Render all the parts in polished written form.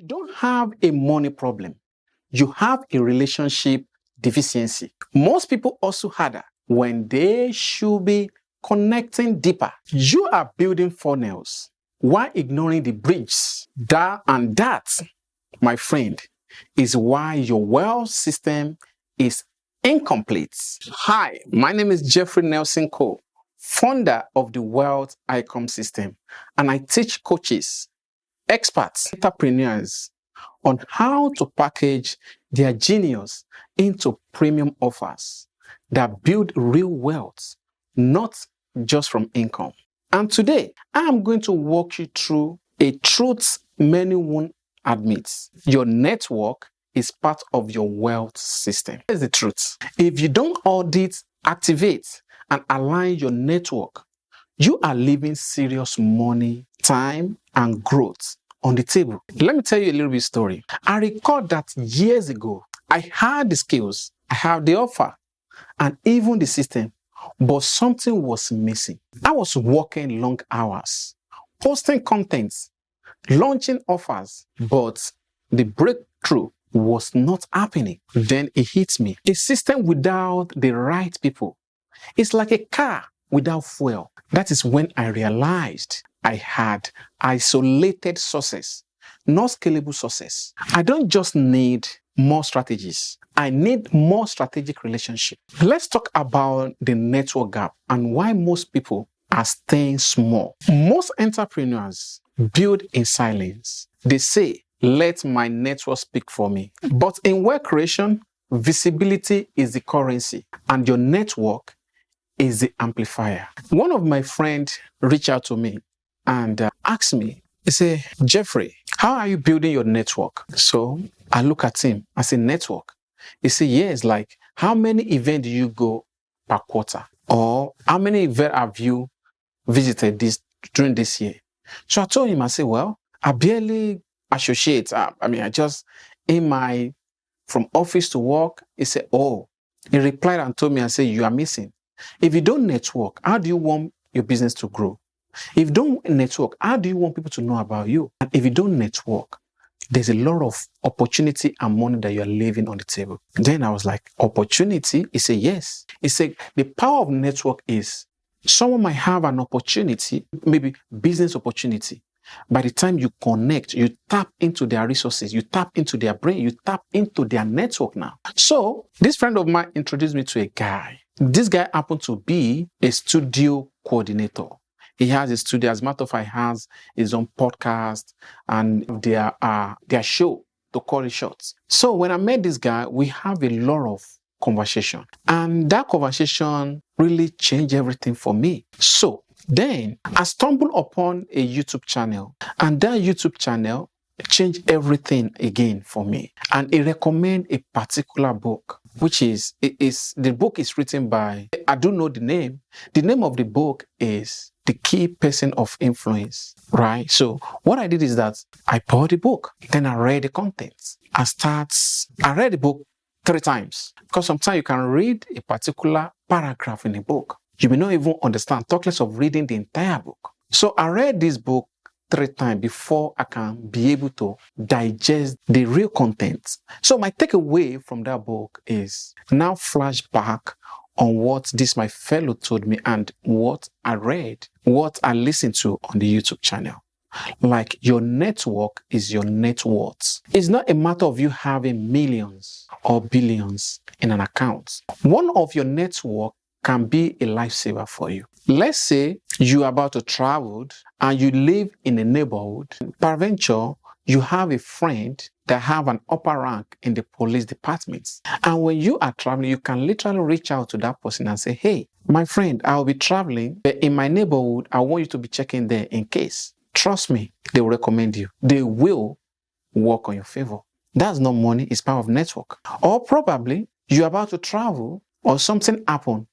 don't have a money problem, you have a relationship deficiency. Most people also harder when they should be connecting deeper. You are building funnels while ignoring the bridge. That, my friend, is why your wealth system is incomplete. Hi, my name is 𝐉𝐞𝐲, founder of the 𝐻𝐸𝐺 system, and I teach coaches, experts, entrepreneurs on how to package their genius into premium offers that build real wealth, not just from income. And today, I am going to walk you through a truth many won't admit. Your network is part of your wealth system. Here's the truth. If you don't audit, activate, and align your network, you are leaving serious money, time, and growth on the table. Let me tell you a little bit story. I recall that years ago, I had the skills, I have the offer, and even the system, but something was missing. I was working long hours, posting contents, launching offers, but the breakthrough was not happening. Then it hit me. A system without the right people is like a car without fuel. That is when I realized I had isolated sources, not scalable sources. I don't just need more strategies. I need more strategic relationship. Let's talk about the network gap and why most people are staying small. Most entrepreneurs build in silence. They say, let my network speak for me. But in wealth creation, visibility is the currency and your network is the amplifier. One of my friends reached out to me and asked me, he said, Jeffrey, how are you building your network? So I look at him, I say, network. He said, yes, like how many events do you go per quarter? Or how many events have you visited during this year? So I told him, I said, well, I barely associate. I just, from office to work, he said, oh, he replied and told me, I said, you are missing. If you don't network, how do you want your business to grow? If you don't network, how do you want people to know about you? And if you don't network, there's a lot of opportunity and money that you're leaving on the table. Then I was like, opportunity? He said, yes. He said, the power of network is someone might have an opportunity, maybe business opportunity. By the time you connect, you tap into their resources, you tap into their brain, you tap into their network now. So this friend of mine introduced me to a guy. This guy happened to be a studio coordinator. He has a studio. As a matter of fact, he has his own podcast and their show to call it shots. So when I met this guy, we have a lot of conversation. And that conversation really changed everything for me. So then I stumbled upon a YouTube channel. And that YouTube channel changed everything again for me. And it recommended a particular book, which the book is written by, I don't know the name. The name of the book is The Key Person of Influence, right? So what I did is that I bought the book, then I read the contents. I read the book 3 times because sometimes you can read a particular paragraph in a book. You may not even understand, talk less of reading the entire book. So I read this book 3 times before I can be able to digest the real contents. So my takeaway from that book is now flashback on what my fellow told me and what I read, what I listened to on the YouTube channel. Like your network is your net worth. It's not a matter of you having millions or billions in an account. One of your network can be a lifesaver for you. Let's say you're about to travel and you live in a neighborhood. Peradventure, you have a friend that have an upper rank in the police department. And when you are traveling, you can literally reach out to that person and say, hey, my friend, I'll be traveling, but in my neighborhood, I want you to be checking there in case. Trust me, they will recommend you. They will work on your favor. That's not money, it's power of network. Or probably you're about to travel or something happened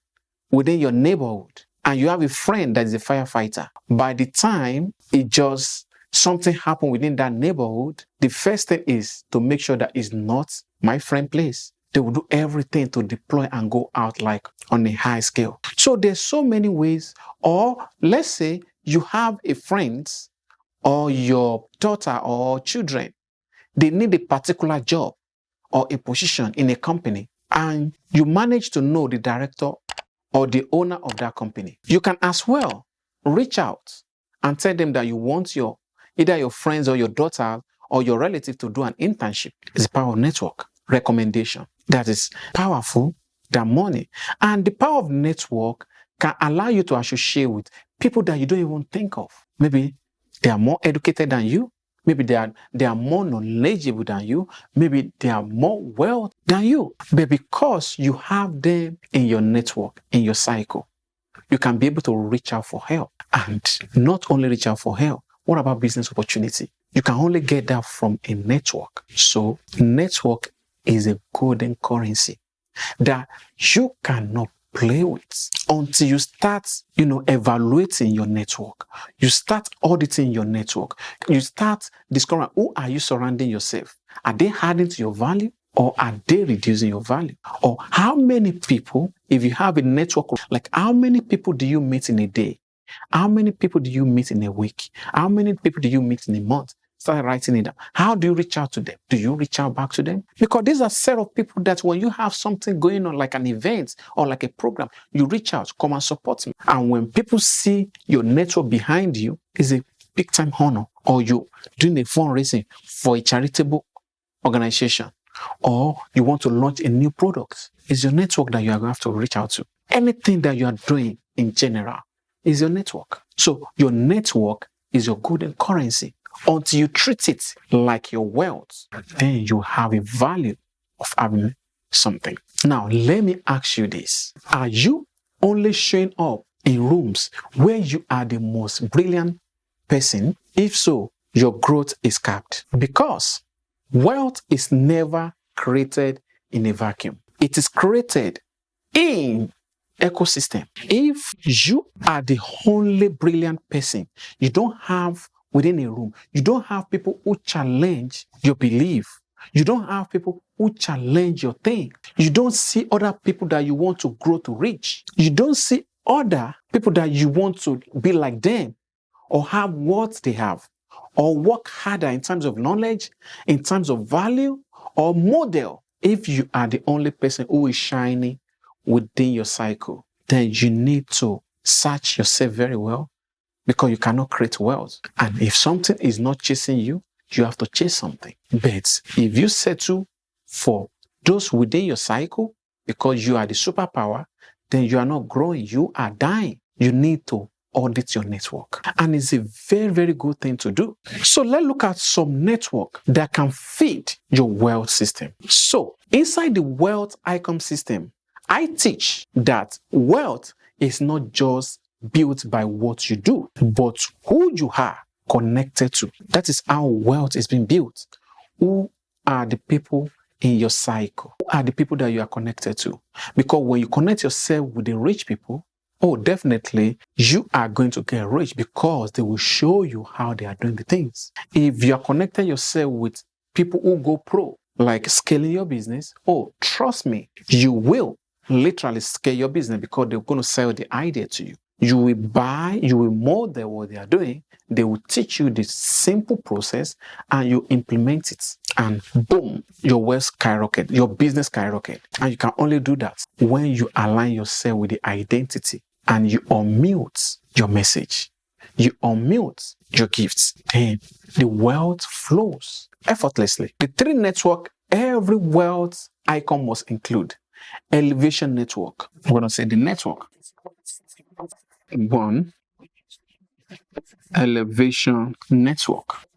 within your neighborhood and you have a friend that is a firefighter. By the time something happened within that neighborhood, the first thing is to make sure that it's not my friend place. They will do everything to deploy and go out like on a high scale. So there's so many ways. Or let's say you have a friend or your daughter or children they need a particular job or a position in a company, and you manage to know the director or the owner of that company, you can as well reach out and tell them that you want either your friends or your daughter or your relative to do an internship. It's the power of network recommendation that is powerful than money. And the power of network can allow you to associate with people that you don't even think of. Maybe they are more educated than you. Maybe they are more knowledgeable than you. Maybe they are more wealth than you. But because you have them in your network, in your cycle, you can be able to reach out for help. And not only reach out for help, what about business opportunity? You can only get that from a network. So network is a golden currency that you cannot play with until you start, evaluating your network. You start auditing your network. You start discovering who are you surrounding yourself. Are they adding to your value or are they reducing your value? Or how many people, if you have a network, like how many people do you meet in a day? How many people do you meet in a week? How many people do you meet in a month? Start writing it down. How do you reach out to them? Do you reach out back to them? Because these are a set of people that when you have something going on, like an event or like a program, you reach out, come and support me. And when people see your network behind you, it's a big time honor. Or you doing a fundraising for a charitable organization, or you want to launch a new product, it's your network that you are going to have to reach out to. Anything that you are doing in general is your network. So your network is your golden currency. Until you treat it like your wealth, then you have a value of having something. Now, let me ask you this. Are you only showing up in rooms where you are the most brilliant person? If so, your growth is capped. Because wealth is never created in a vacuum. It is created in ecosystem. If you are the only brilliant person, you don't have within a room, you don't have people who challenge your belief. You don't have people who challenge your thing. You don't see other people that you want to grow to reach. You don't see other people that you want to be like them or have what they have or work harder in terms of knowledge, in terms of value or model. If you are the only person who is shining within your cycle, then you need to search yourself very well, because you cannot create wealth. And if something is not chasing you, you have to chase something. But if you settle for those within your cycle because you are the superpower, then you are not growing, you are dying. You need to audit your network. And it's a very, very good thing to do. So let's look at some network that can feed your wealth system. So inside the wealth icon system, I teach that wealth is not just built by what you do, but who you are connected to. That is how wealth is being built. Who are the people in your cycle? Who are the people that you are connected to? Because when you connect yourself with the rich people, definitely you are going to get rich because they will show you how they are doing the things. If you are connecting yourself with people who go pro, like scaling your business, trust me, you will literally scale your business because they're going to sell the idea to you. You will buy, you will model what they are doing. They will teach you the simple process and you implement it. And boom, your wealth skyrocket, your business skyrocket. And you can only do that when you align yourself with the identity and you unmute your message. You unmute your gifts. Then the wealth flows effortlessly. The 3 network every wealth icon must include. Elevation network. I'm going to say the network. 1, elevation network.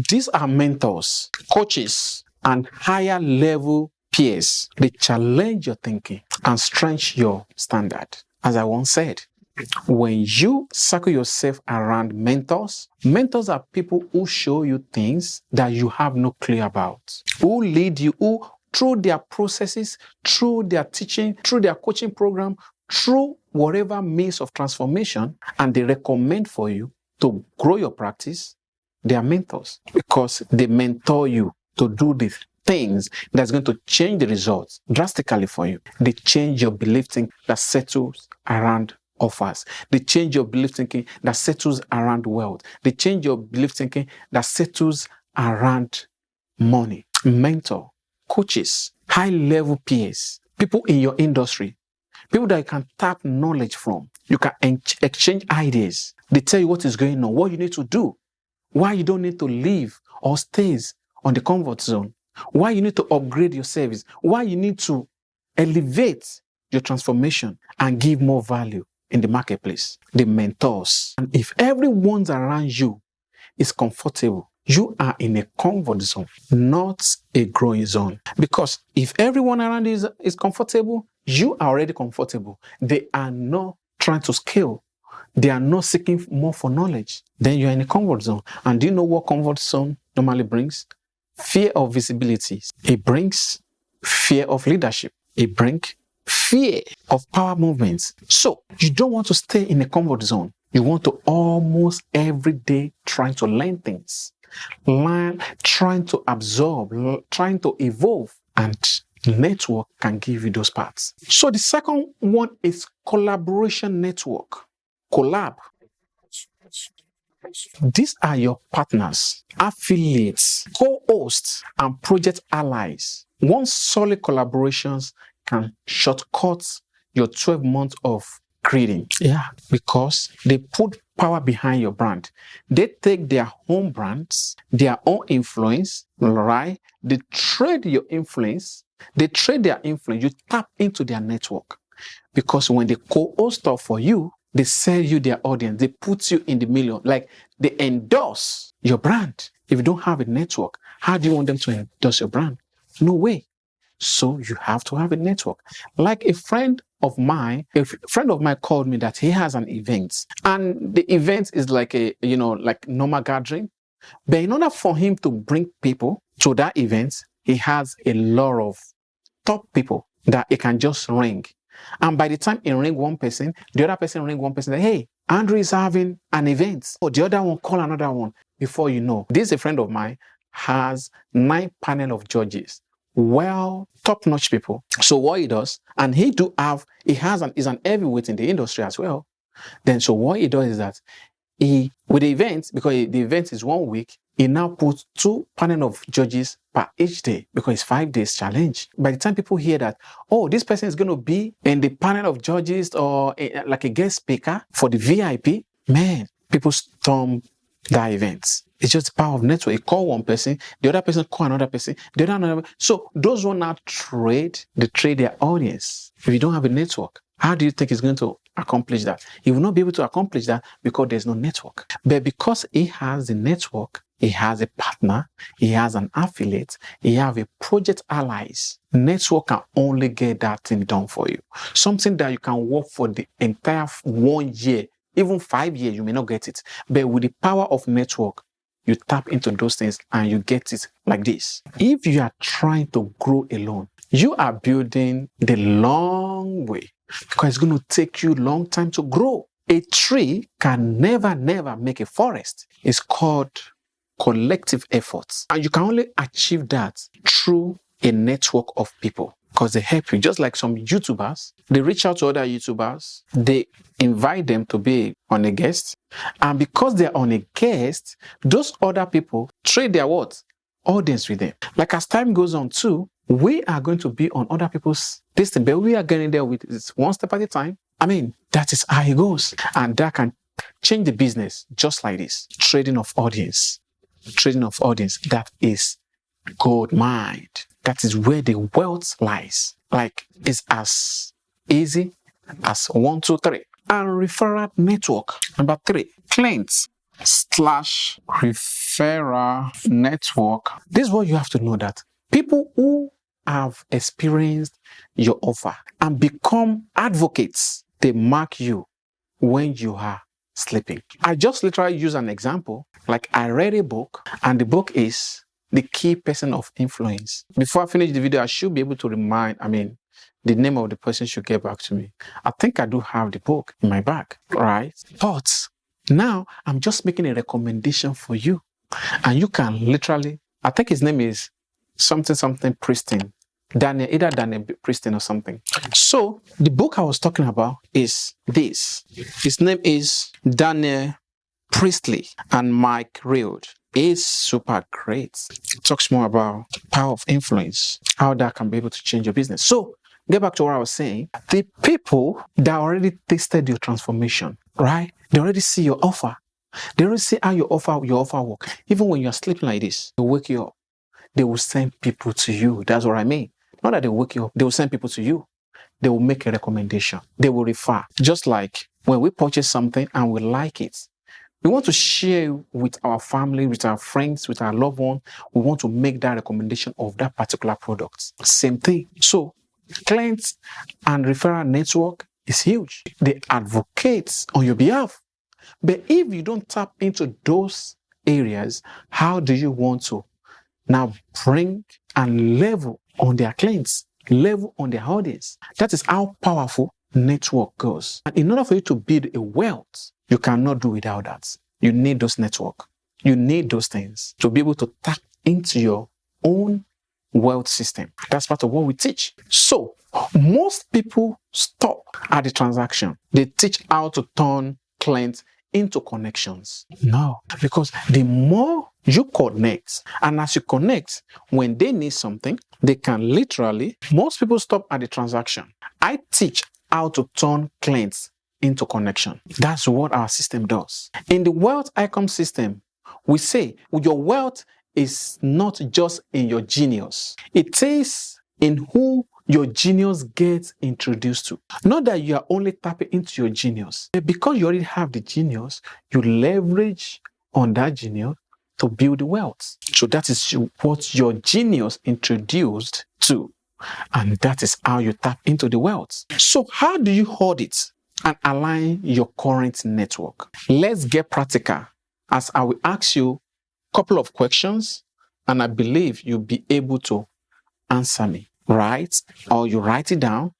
These are mentors, coaches, and higher level peers. They challenge your thinking and stretch your standard. As I once said, when you circle yourself around mentors are people who show you things that you have no clue about, who lead you, who through their processes, through their teaching, through their coaching program, through whatever means of transformation, and they recommend for you to grow your practice. They are mentors because they mentor you to do the things that's going to change the results drastically for you. They change your belief thinking that settles around offers. They change your belief thinking that settles around wealth. They change your belief thinking that settles around money, mentor, coaches, high-level peers, people in your industry, people that you can tap knowledge from. You can exchange ideas. They tell you what is going on, what you need to do, why you don't need to leave or stay on the comfort zone, why you need to upgrade your service, why you need to elevate your transformation and give more value in the marketplace. The mentors. And if everyone around you is comfortable, you are in a comfort zone, not a growing zone. Because if everyone around you is comfortable, you are already comfortable. They are not trying to scale. They are not seeking more for knowledge. Then you are in a comfort zone. And do you know what comfort zone normally brings? Fear of visibility. It brings fear of leadership. It brings fear of power movements. So you don't want to stay in a comfort zone. You want to almost every day trying to learn things, trying to absorb, trying to evolve, and network can give you those parts. So the second one is collaboration network. Collab. These are your partners, affiliates, co-hosts, and project allies. One solid collaborations can shortcut your 12 months of creating. Yeah, because they put power behind your brand. They take their own brands, their own influence, right? They trade your influence. They trade their influence. You tap into their network. Because when they co-host stuff for you, they sell you their audience. They put you in the million. Like, they endorse your brand. If you don't have a network, how do you want them to endorse your brand? No way. So you have to have a network. Like a friend of mine called me that he has an event. And the event is like a, like normal gathering. But in order for him to bring people to that event, he has a lot of top people that he can just ring. And by the time he ring one person, the other person ring one person, hey, Andrew is having an event. Or the other one call another one. Before you know, this a friend of mine has 9 panel of judges. Well, top-notch people. So what he does, and is an heavyweight in the industry as well. Then so what he does is that with the event, because the event is 1 week, he now puts 2 panel of judges per each day because it's 5 days challenge. By the time people hear that, oh, this person is going to be in the panel of judges or like a guest speaker for the VIP, man, people storm that event. It's just the power of network. You call one person, the other person call another person, the other another. So those who now trade their audience. If you don't have a network, how do you think he's going to accomplish that? He will not be able to accomplish that because there's no network. But because he has the network, he has a partner, he has an affiliate, he has a project allies. Network can only get that thing done for you. Something that you can work for the entire 1 year, even 5 years, you may not get it. But with the power of network, you tap into those things and you get it like this. If you are trying to grow alone, you are building the long way because it's going to take you a long time to grow. A tree can never make a forest. It's called collective efforts. And you can only achieve that through a network of people because they help you. Just like some YouTubers, they reach out to other YouTubers, they invite them to be on a guest. And because they're on a guest, those other people trade their what? Audience with them. Like as time goes on too, we are going to be on other people's distance, but we are getting there with it one step at a time. I mean, that is how it goes. And that can change the business just like this. Trading of audience. Trading of audience. That is gold mine. That is where the wealth lies. Like, it's as easy as 1, 2, 3. And referral network. Number 3, clients / referral network. This is what you have to know, that people who have experienced your offer and become advocates, they mark you when you are sleeping. I just literally use an example. Like, I read a book and the book is The Key Person of Influence. Before I finish the video, I should be able to the name of the person should get back to me. I think I do have the book in my bag, right? But now I'm just making a recommendation for you. And you can literally, I think his name is something Pristine. Either Daniel Pristine or something. So the book I was talking about is this. His name is Daniel Priestley and Mike Reid. is super great. It talks more about power of influence, how that can be able to change your business. So get back to what I was saying. The people that already tasted your transformation, right? They already see your offer. They already see how your offer work. Even when you're sleeping like this, they wake you up. They will send people to you. That's what I mean. Not that they wake you up. They will send people to you. They will make a recommendation. They will refer. Just like when we purchase something and we like it, we want to share with our family, with our friends, with our loved one. We want to make that recommendation of that particular product. Same thing. So, clients and referral network is huge. They advocate on your behalf. But if you don't tap into those areas, how do you want to now bring and level on their clients, level on their audience? That is how powerful network goes. And in order for you to build a wealth, you cannot do without that. You need those network. You need those things to be able to tap into your own wealth system. That's part of what we teach. So most people stop at the transaction. They teach how to turn clients into connections. No, because the more you connect, and as you connect, when they need something, they can literally, most people stop at the transaction. I teach how to turn clients into connection. That's what our system does. In the wealth icon system, we say your wealth is not just in your genius. It is in who your genius gets introduced to. Not that you are only tapping into your genius, but because you already have the genius, you leverage on that genius to build wealth. So that is what your genius introduced to. And that is how you tap into the wealth. So how do you audit and align your current network? Let's get practical, as I will ask you a couple of questions, and I believe you'll be able to answer me, right? Or you write it down.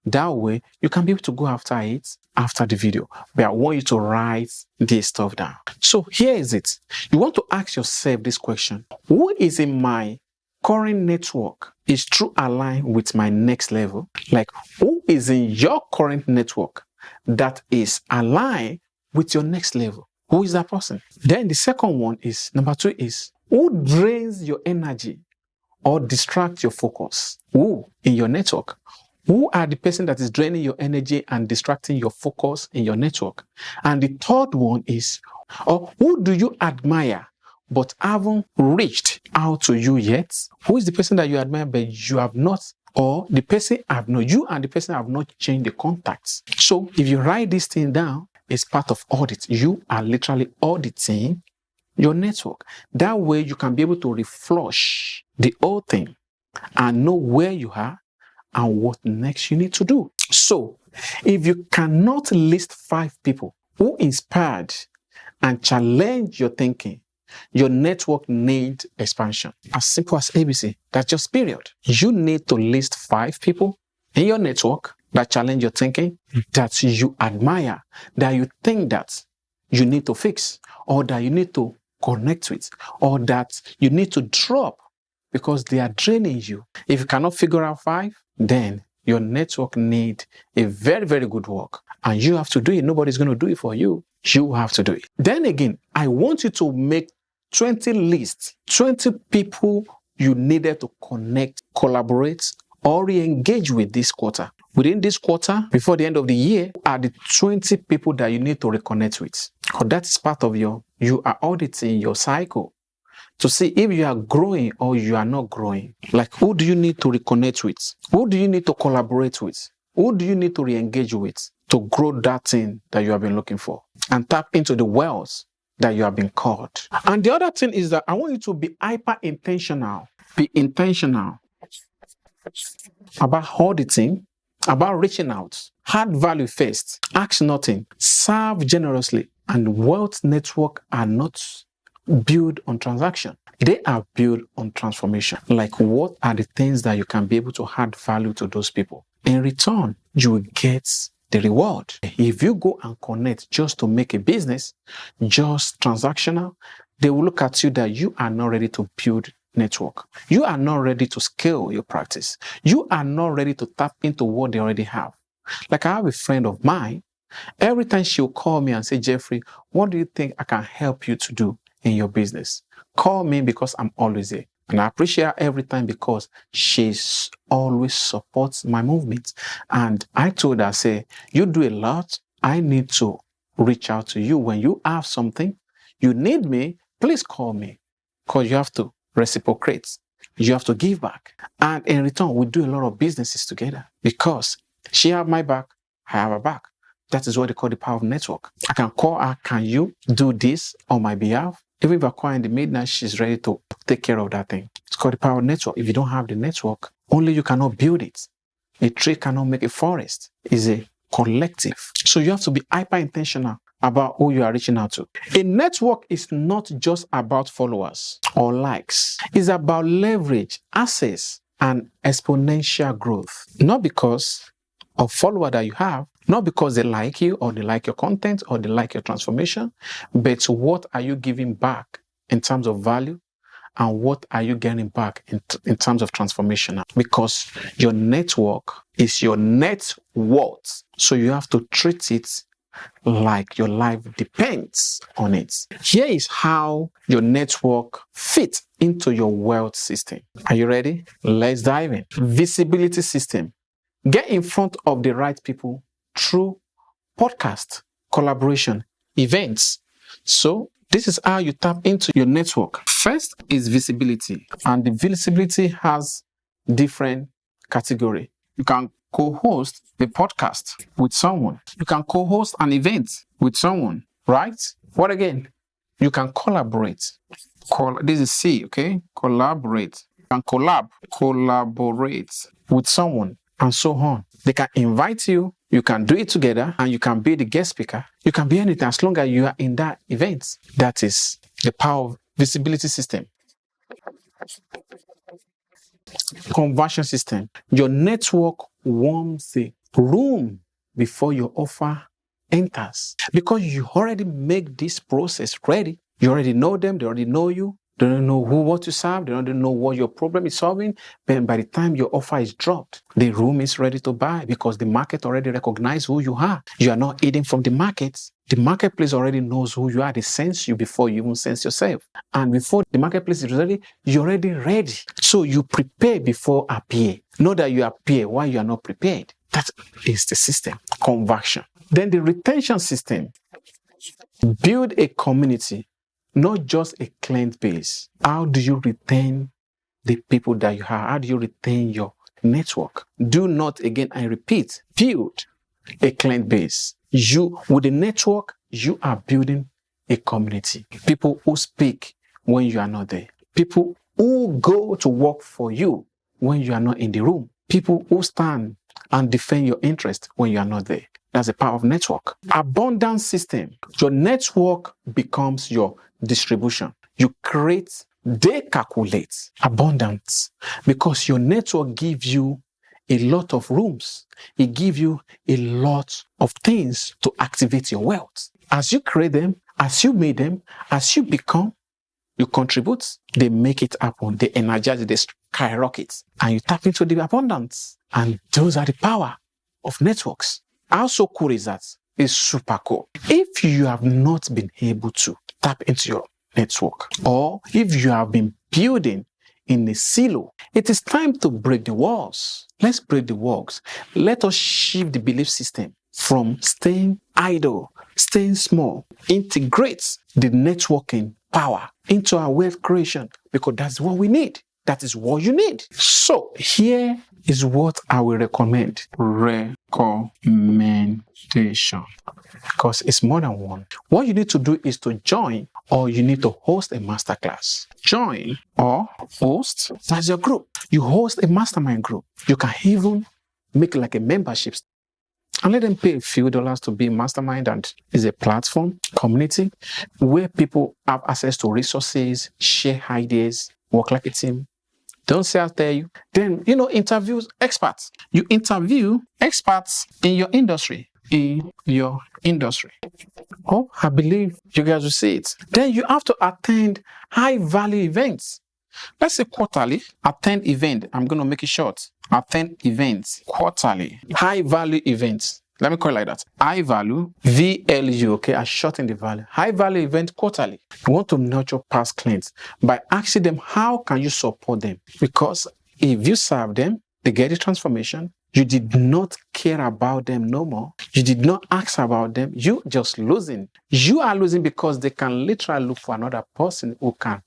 That way, you can be able to go after it after the video. But I want you to write this stuff down. So here is it. You want to ask yourself this question. Who is in my current network is true aligned with my next level? Like, who is in your current network that is aligned with your next level? Who is that person? Then the second one is, number 2 is, who drains your energy or distract your focus? Who in your network? Who are the person that is draining your energy and distracting your focus in your network? And the third one is, or who do you admire but haven't reached out to you yet? Who is the person that you admire but you have not, or the person have not, you and the person have not changed the contacts? So if you write this thing down, it's part of audit. You are literally auditing your network. That way you can be able to reflush the whole thing and know where you are and what next you need to do. So if you cannot list 5 people who inspired and challenge your thinking, your network needs expansion. As simple as ABC. That's just period. You need to list 5 people in your network that challenge your thinking, that you admire, that you think that you need to fix, or that you need to connect with, or that you need to drop because they are draining you. If you cannot figure out 5, then your network needs a very, very good work. And you have to do it. Nobody's going to do it for you. You have to do it. Then again, I want you to make 20 lists, 20 people you needed to connect, collaborate, or re-engage with this quarter. Within this quarter, before the end of the year, are the 20 people that you need to reconnect with. Because that is part of you are auditing your cycle to see if you are growing or you are not growing. Like, who do you need to reconnect with? Who do you need to collaborate with? Who do you need to re-engage with to grow that thing that you have been looking for and tap into the wealth that you have been called? And the other thing is that I want you to be hyper intentional. Be intentional about auditing, about reaching out. Add value first. Ask nothing. Serve generously. And wealth network are not built on transaction. They are built on transformation. Like, what are the things that you can be able to add value to those people? In return, you will get the reward. If you go and connect just to make a business, just transactional, they will look at you that you are not ready to build network. You are not ready to scale your practice. You are not ready to tap into what they already have. Like, I have a friend of mine, every time she'll call me and say, Jeffrey, what do you think I can help you to do in your business? call me because I'm always there. And I appreciate her every time because she always supports my movements. And I told her, say, you do a lot. I need to reach out to you. When you have something, you need me, please call me. Because you have to reciprocate. You have to give back. And in return, we do a lot of businesses together because she have my back, I have her back. That is what they call the power of network. I can call her, can you do this on my behalf? Even if I call in the midnight, she's ready to take care of that thing. It's called the power of network. If you don't have the network, only you cannot build it. A tree cannot make a forest. It's a collective. So you have to be hyper intentional about who you are reaching out to. A network is not just about followers or likes. It's about leverage, access, and exponential growth. Not because of follower that you have, not because they like you or they like your content or they like your transformation, but what are you giving back in terms of value and what are you getting back in terms of transformation? Because your network is your net worth. So you have to treat it like your life depends on it. Here is how your network fits into your wealth system. Are you ready? Let's dive in. Visibility system. Get in front of the right people through podcast, collaboration, events. So this is how you tap into your network. First is visibility, and the visibility has different categories. You can co-host a podcast with someone. You can co-host an event with someone, right? What again? You can collaborate. This is C, okay? Collaborate. You can collaborate with someone, and so on. They can invite you, you can do it together, and you can be the guest speaker. You can be anything as long as you are in that event. That is the power of visibility system. Conversion system. Your network warms the room before your offer enters. Because you already make this process ready. You already know them, they already know you. They don't know what to serve. They don't know what your problem is solving. But by the time your offer is dropped, the room is ready to buy because the market already recognizes who you are. You are not hidden from the market. The marketplace already knows who you are. They sense you before you even sense yourself. And before the marketplace is ready, you're already ready. So you prepare before appear. Not that you appear while you are not prepared. That is the system. Conversion. Then the retention system. Build a community. Not just a client base. How do you retain the people that you have? How do you retain your network? Do not, again, I repeat, build a client base. With the network, you are building a community. People who speak when you are not there. People who go to work for you when you are not in the room. People who stand and defend your interest when you are not there. That's the power of network. Abundance system. Your network becomes your distribution. You create, they calculate abundance because your network gives you a lot of rooms. It gives you a lot of things to activate your wealth. As you create them, as you make them, as you become, you contribute, they make it happen, they energize it, they skyrocket, and you tap into the abundance. And those are the power of networks. How so cool is that? It's super cool. If you have not been able to tap into your network, or if you have been building in a silo, it is time to break the walls. Let's break the walls. Let us shift the belief system from staying idle, staying small, integrate the networking power into our wealth creation because that's what we need. That is what you need. So here is what I will recommend. Recommendation. Because it's more than one. What you need to do is to join or you need to host a masterclass. Join or host, that's your group. You host a mastermind group. You can even make like a membership and let them pay a few dollars to be mastermind, and is a platform, community, where people have access to resources, share ideas, work like a team. Don't say I'll tell you. Then, interview experts. You interview experts in your industry. Oh, I believe you guys will see it. Then you have to attend high-value events. Let's say quarterly, attend event. I'm going to make it short. Attend events quarterly. High-value events Let me call it like that. High value, VLU, okay, I shorten the value. High value event quarterly. You want to nurture past clients by asking them, how can you support them? Because if you serve them, they get the transformation. You did not care about them no more. You did not ask about them. You just losing. You are losing because they can literally look for another person who can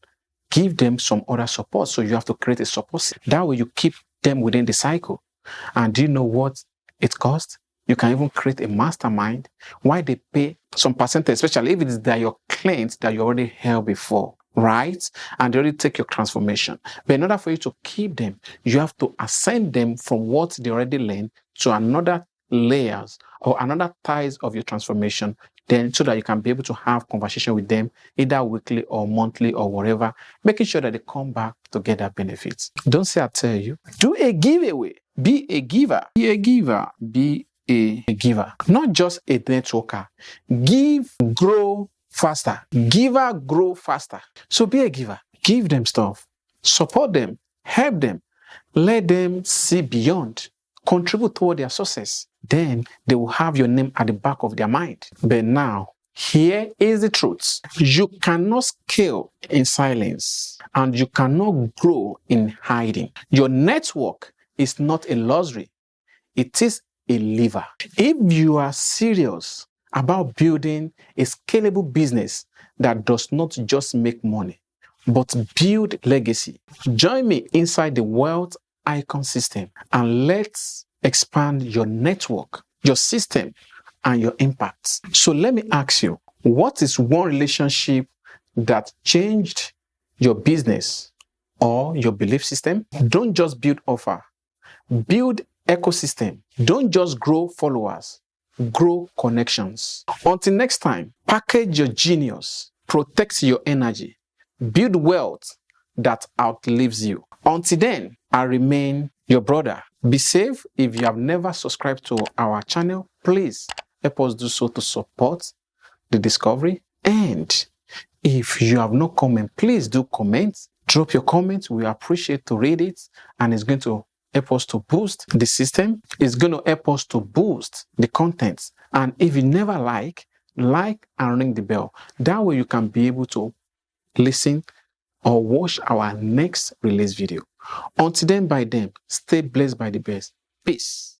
give them some other support. So you have to create a support system. That way you keep them within the cycle. And do you know what it costs? You can even create a mastermind. Why they pay some percentage, especially if it is that your clients that you already held before, right? And they already take your transformation. But in order for you to keep them, you have to ascend them from what they already learned to another layers or another ties of your transformation, then so that you can be able to have conversation with them either weekly or monthly or whatever, making sure that they come back to get that benefits. Don't say I tell you. Do a giveaway. Be a giver. Be a giver. Be a giver. Not just a networker. Give, grow faster. Giver, grow faster. So be a giver. Give them stuff. Support them. Help them. Let them see beyond. Contribute toward their success. Then they will have your name at the back of their mind. But now, here is the truth. You cannot scale in silence and you cannot grow in hiding. Your network is not a luxury. It is a lever. If you are serious about building a scalable business that does not just make money, but build legacy, join me inside the Wealth Icon system and let's expand your network, your system, and your impact. So let me ask you, what is one relationship that changed your business or your belief system? Don't just build offer, build ecosystem. Don't just grow followers, grow connections. Until next time, package your genius, protect your energy, build wealth that outlives you. Until then, I remain your brother. Be safe. If you have never subscribed to our channel, please help us do so to support the discovery. And if you have no comment, please do comment. Drop your comments. We appreciate to read it, and it's going to help us to boost the system. It's going to help us to boost the contents. And if you never like and ring the bell. That way you can be able to listen or watch our next release video. Until then, by then, stay blessed by the best. Peace.